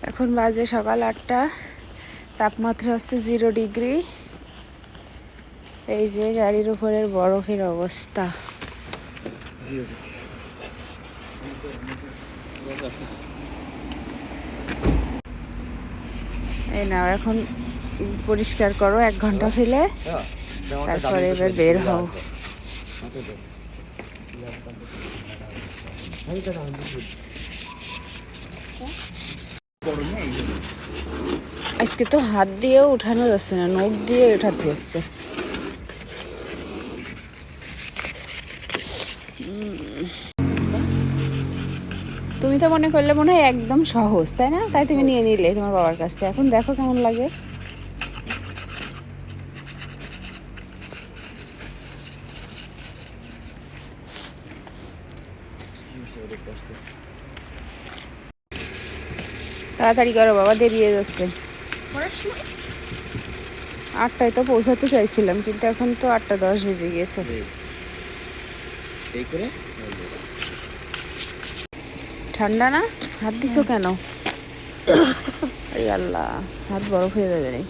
এখন বাজে সকাল 8টা, তাপমাত্রা হচ্ছে 0 ডিগ্রি। এই যে গাড়ির উপরের বরফের অবস্থা। এই নাও, এখন পরিষ্কার করো 1 ঘন্টা ফেলে, তারপরে এবার বের হও। আজকে তো হাত দিয়েও উঠানো যাচ্ছে না, নখ দিয়ে উঠাতে হচ্ছে। তুমি তো মনে করলে মনে হয় একদম সহজ, তাই না? তাই তুমি নিয়ে নিলে তোমার বাবার কাছ থেকে। এখন দেখো কেমন লাগে। তাড়াতাড়ি করো বাবা, দেরি হয়ে যাচ্ছে। 8টায় তো পৌঁছাতে চাইছিলাম, কিন্তু এখন তো 8:10 বেজে গিয়েছে। ঠান্ডা না? হাত দিছো কেন? আল্লাহ, হাত বরফ হয়ে যাবে রে।